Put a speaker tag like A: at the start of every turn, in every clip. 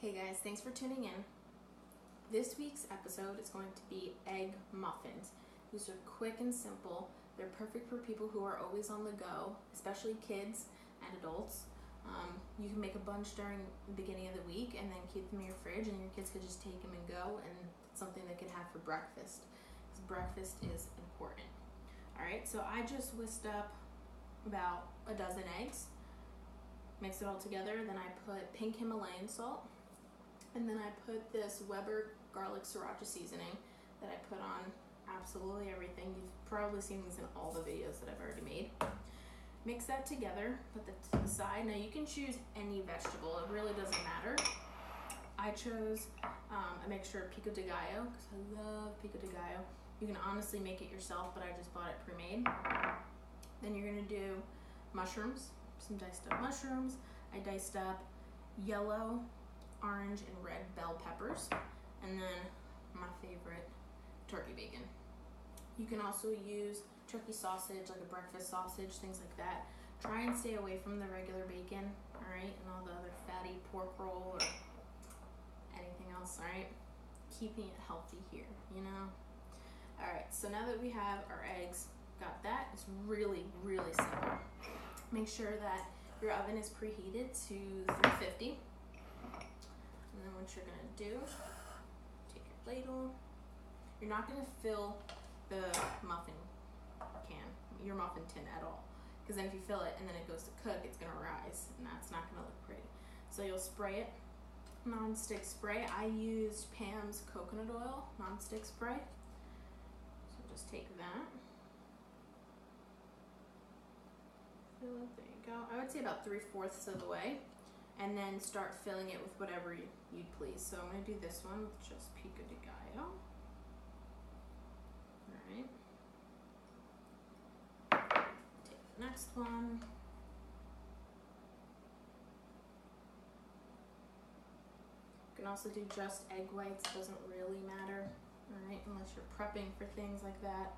A: Hey guys, thanks for tuning in. This week's episode is going to be egg muffins. These are quick and simple. They're perfect for people who are always on the go, especially kids and adults. You can make a bunch during the beginning of the week and then keep them in your fridge, and your kids could just take them and go, and it's something they can have for breakfast, because breakfast is important. Alright, so I just whisked up about a dozen eggs, mix it all together, then I put pink Himalayan salt, and then I put this Weber garlic sriracha seasoning that I put on absolutely everything. You've probably seen these in all the videos that I've already made. Mix that together, put that to the side. Now you can choose any vegetable, it really doesn't matter. I chose a mixture of pico de gallo, because I love pico de gallo. You can honestly make it yourself, but I just bought it pre-made. Then you're gonna do mushrooms, some diced up mushrooms. I diced up yellow, orange, and red bell peppers, and then my favorite, turkey bacon. You can also use turkey sausage, like a breakfast sausage, things like that. Try and stay away from the regular bacon, alright, and all the other fatty pork roll or anything else, alright? Keeping it healthy here, you know? Alright, so now that we have our eggs, got that, it's really, really simple. Make sure that your oven is preheated to 350. And then what you're gonna do, take your ladle. You're not gonna fill the muffin can, your muffin tin at all, because then if you fill it and then it goes to cook, it's gonna rise, and that's not gonna look pretty. So you'll spray it, non-stick spray. I used Pam's coconut oil non-stick spray. So just take that, fill it, there you go. I would say about 3/4 of the way, and then start filling it with whatever you'd please. So I'm gonna do this one with just pico de gallo. Alright. Take the next one. You can also do just egg whites, doesn't really matter. Alright, unless you're prepping for things like that.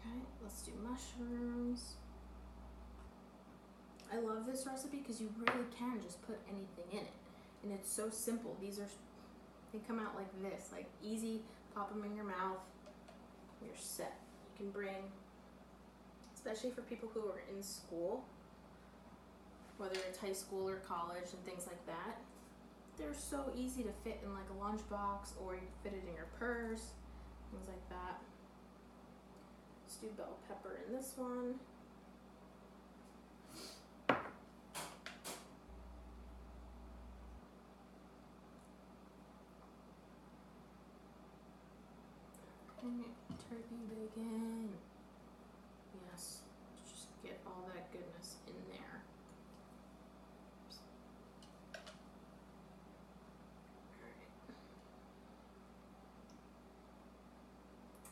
A: Okay, let's do mushrooms. I love this recipe because you really can just put anything in it, and it's so simple. They come out like this, like easy, pop them in your mouth, you're set. You can bring, especially for people who are in school, whether it's high school or college and things like that, they're so easy to fit in like a lunchbox, or you can fit it in your purse, things like that. Let's do bell pepper in this one. Turkey bacon. Yes, just get all that goodness in there. Alright.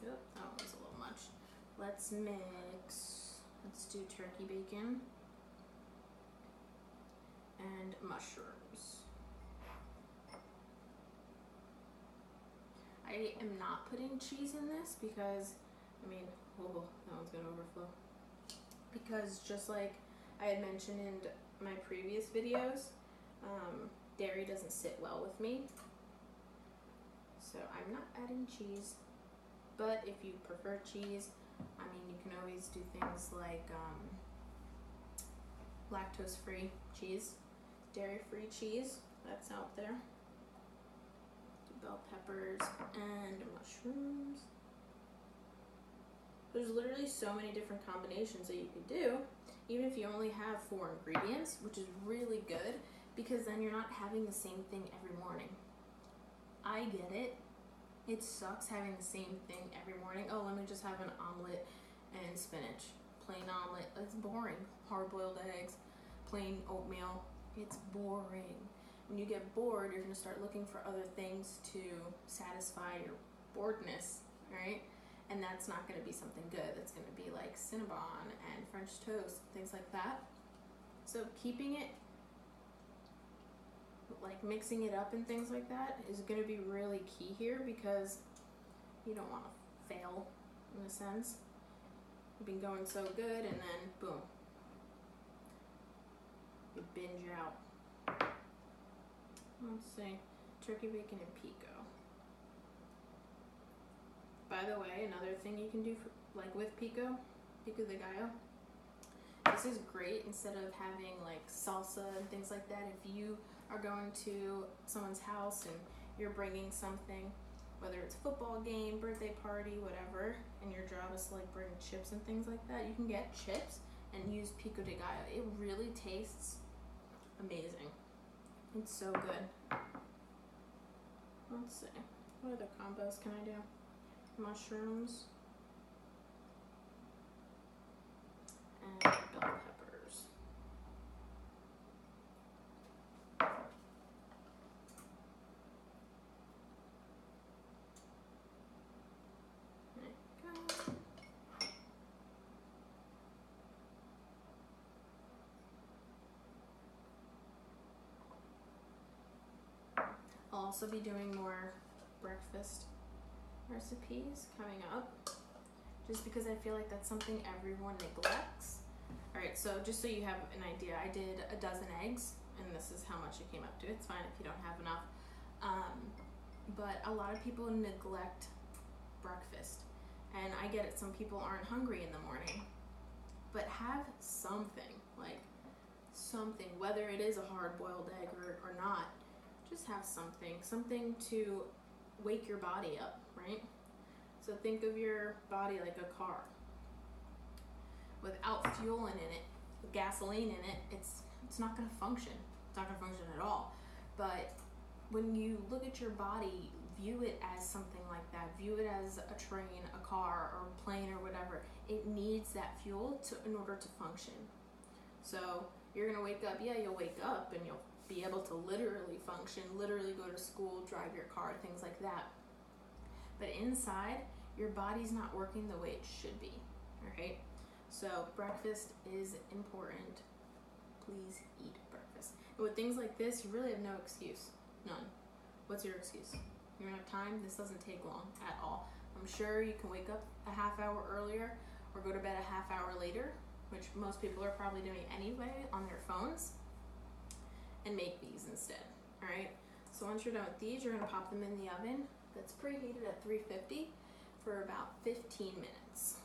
A: Yep, that one was a little much. Let's mix. Let's do turkey bacon and mushrooms. I am not putting cheese in this because, that one's gonna overflow. Because just like I had mentioned in my previous videos, dairy doesn't sit well with me. So I'm not adding cheese. But if you prefer cheese, you can always do things like lactose-free cheese, dairy-free cheese, that's out there. Bell peppers and mushrooms. There's literally so many different combinations that you can do, even if you only have 4 ingredients, which is really good, because then you're not having the same thing every morning. I get it. It sucks having the same thing every morning. Oh, let me just have an omelet and spinach. Plain omelet, it's boring. Hard-boiled eggs, plain oatmeal, it's boring. When you get bored, you're gonna start looking for other things to satisfy your boredness, right? And that's not gonna be something good. That's gonna be like Cinnabon and French toast, things like that. So keeping it, like mixing it up and things like that, is gonna be really key here, because you don't wanna fail in a sense. You've been going so good, and then boom, you binge out. Let's see. Turkey bacon and pico. By the way, another thing you can do for, like with pico de gallo. This is great instead of having like salsa and things like that. If you are going to someone's house and you're bringing something, whether it's a football game, birthday party, whatever, and your job is to like bring chips and things like that, you can get chips and use pico de gallo. It really tastes amazing. It's so good. Let's see. What other combos can I do? Mushrooms and bell peppers. There you go. I'll also be doing more breakfast recipes coming up, just because I feel like that's something everyone neglects. Alright, so just so you have an idea, I did a dozen eggs, and this is how much it came up to. It's fine if you don't have enough. But a lot of people neglect breakfast, and I get it, some people aren't hungry in the morning, but have something, like something, whether it is a hard-boiled egg or not, just have something to wake your body up, right? So think of your body like a car. Without fuel in it, with gasoline in it, it's not going to function. It's not going to function at all. But when you look at your body, view it as something like that. View it as a train, a car, or a plane, or whatever. It needs that fuel in order to function. So you're going to wake up. Yeah, you'll wake up and you'll be able to literally function, literally go to school, drive your car, things like that. But inside, your body's not working the way it should be, alright? So breakfast is important. Please eat breakfast. And with things like this, you really have no excuse. None. What's your excuse? You don't have time? This doesn't take long at all. I'm sure you can wake up a half hour earlier or go to bed a half hour later, which most people are probably doing anyway on their phones, and make these instead, alright? So once you're done with these, you're gonna pop them in the oven that's preheated at 350 for about 15 minutes.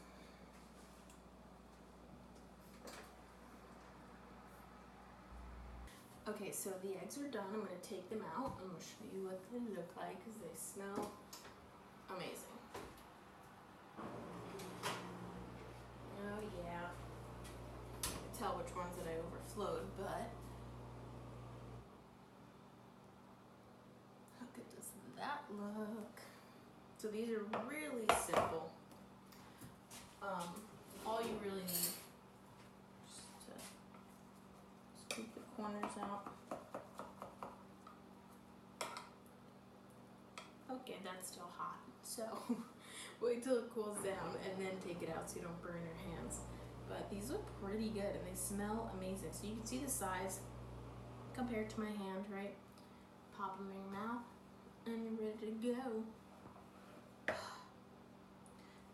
A: Okay, so the eggs are done. I'm gonna take them out. I'm gonna show you what they look like because they smell amazing. Oh yeah. I can tell which ones that I overflowed, but how good does that look? So these are really simple. All you really need just to scoop the corners out. Okay, that's still hot, so wait till it cools down and then take it out so you don't burn your hands. But these look pretty good and they smell amazing. So you can see the size compared to my hand, right? Pop them in your mouth and you're ready to go. I'm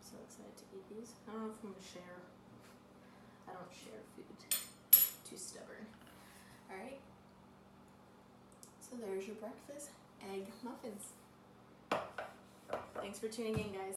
A: so excited to eat these. I don't know if I'm gonna share. I don't share food. Too stubborn. Alright. So there's your breakfast egg muffins. Thanks for tuning in, guys.